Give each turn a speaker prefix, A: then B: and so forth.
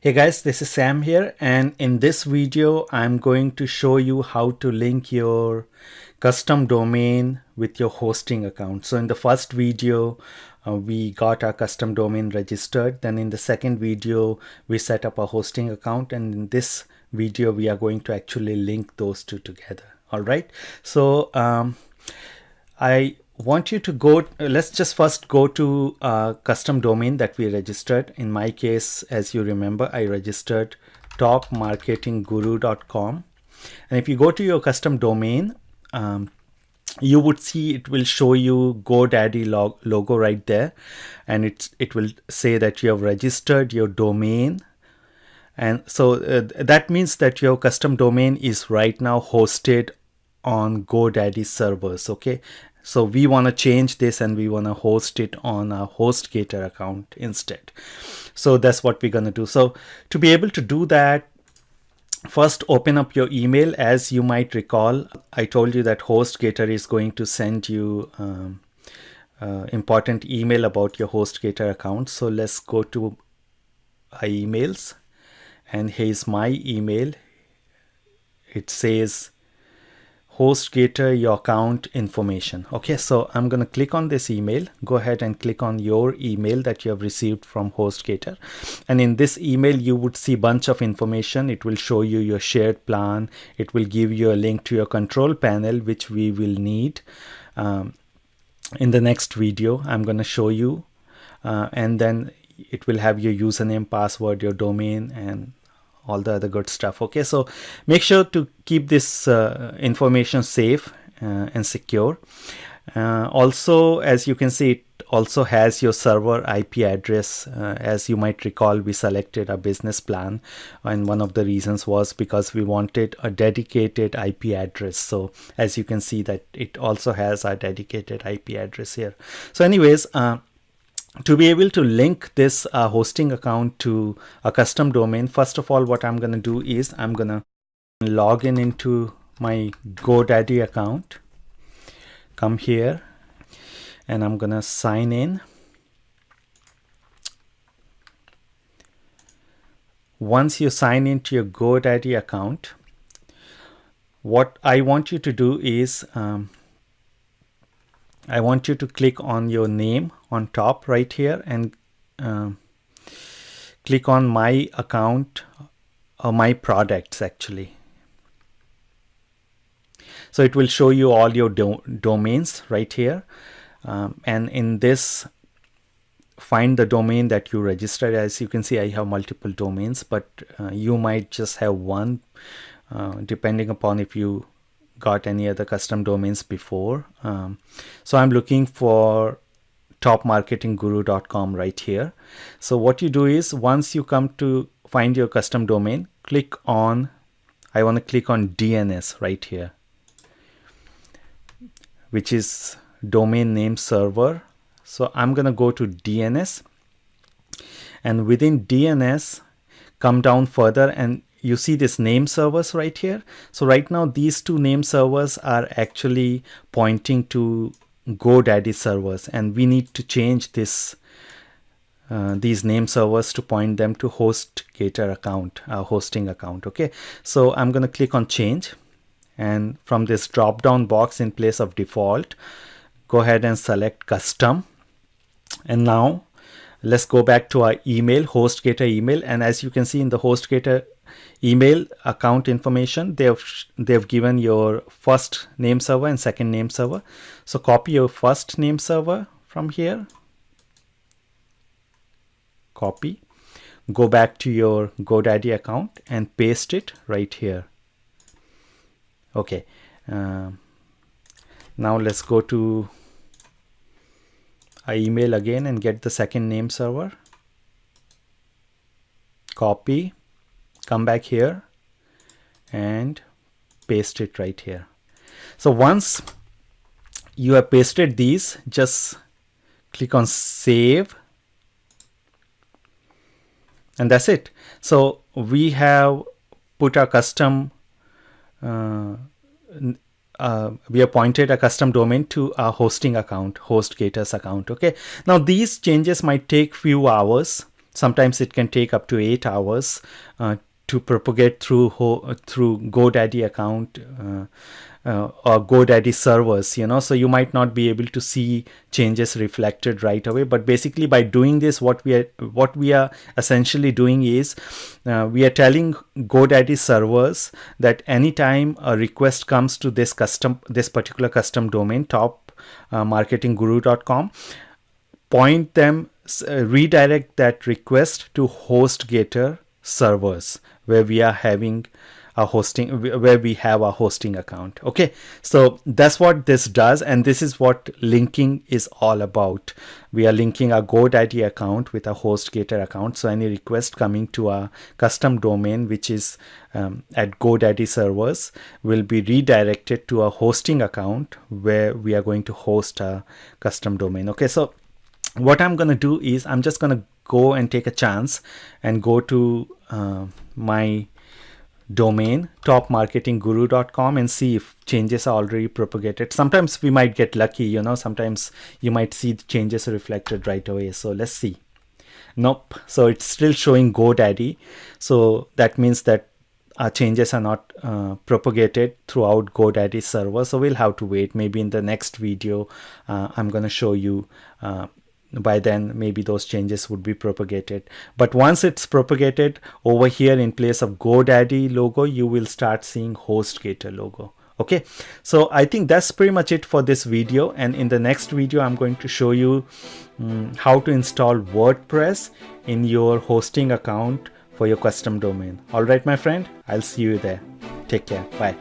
A: Hey guys, this is Sam here, and in this video I'm going to show you how to link your custom domain with your hosting account. So in the first video we got our custom domain registered, then in the second video we set up a hosting account, and in this video we are going to actually link those two together. All right, so I want you to go, let's just first go to a custom domain that we registered. In my case, as you remember, I registered topmarketingguru.com. And if you go to your custom domain, you would see it will show you GoDaddy logo right there. And it will say that you have registered your domain. And so that means that your custom domain is right now hosted on GoDaddy servers, okay? So we want to change this and we want to host it on a Hostgator account instead. So that's what we're going to do. So to be able to do that, first open up your email. As you might recall, I told you that Hostgator is going to send you important email about your Hostgator account. So let's go to our emails, and here's my email. It says Hostgator your account information. Okay, so I'm going to click on this email. Go ahead and click on your email that you have received from Hostgator, and in this email you would see a bunch of information. It will show you your shared plan. It will give you a link to your control panel, which we will need in the next video. I'm going to show you, and then it will have your username, password, your domain, and all the other good stuff. Okay, so make sure to keep this information safe and secure. Also, as you can see, it also has your server IP address. As you might recall, we selected a business plan, and one of the reasons was because we wanted a dedicated IP address. So as you can see that it also has a dedicated IP address here. So anyways, to be able to link this hosting account to a custom domain, first of all, what I'm going to do is I'm going to log in into my GoDaddy account. Come here, and I'm going to sign in. Once you sign into your GoDaddy account, what I want you to do is I want you to click on your name on top right here, and click on my account or my products actually. So it will show you all your domains right here, and in this, find the domain that you registered. As you can see, I have multiple domains, but you might just have one depending upon if you got any other custom domains before. So I'm looking for topmarketingguru.com right here. So what you do is, once you come to find your custom domain, click on, I want to click on DNS right here, which is domain name server. So I'm going to go to DNS, and within DNS, come down further, and you see this name servers right here. So right now these two name servers are actually pointing to GoDaddy servers, and we need to change this these name servers to point them to Hostgator account, hosting account. Okay, so I'm going to click on change, and from this drop down box, in place of default, go ahead and select custom. And now let's go back to our email, Hostgator email, and as you can see in the Hostgator email account information, they've given your first name server and second name server. So copy your first name server from here, copy, go back to your GoDaddy account and paste it right here. Okay, now let's go to our email again and get the second name server, copy, come back here and paste it right here. So once you have pasted these, just click on save, and that's it. So we have put our custom we appointed a custom domain to a hosting account, Hostgator's account. Okay, now these changes might take few hours Sometimes it can take up to 8 hours to propagate through GoDaddy account or GoDaddy servers, you know. So you might not be able to see changes reflected right away, but basically by doing this, what we are essentially doing is we are telling GoDaddy servers that anytime a request comes to this particular custom domain, topmarketingguru.com, point them, redirect that request to Hostgator servers where we are having a hosting, where we have a hosting account. Okay, so that's what this does, and this is what linking is all about. We are linking a GoDaddy account with a Hostgator account, so any request coming to a custom domain which is at GoDaddy servers will be redirected to a hosting account where we are going to host a custom domain. Okay, so what I'm going to do is I'm just going to go and take a chance and go to my domain topmarketingguru.com and see if changes are already propagated. Sometimes we might get lucky, you know, sometimes you might see the changes reflected right away. So let's see. Nope, so it's still showing GoDaddy, so that means that our changes are not propagated throughout GoDaddy server. So we'll have to wait. Maybe in the next video I'm going to show you by then maybe those changes would be propagated. But once it's propagated, over here in place of GoDaddy logo, you will start seeing Hostgator logo. Okay, so I think that's pretty much it for this video, and in the next video I'm going to show you how to install WordPress in your hosting account for your custom domain. All right, my friend, I'll see you there. Take care. Bye.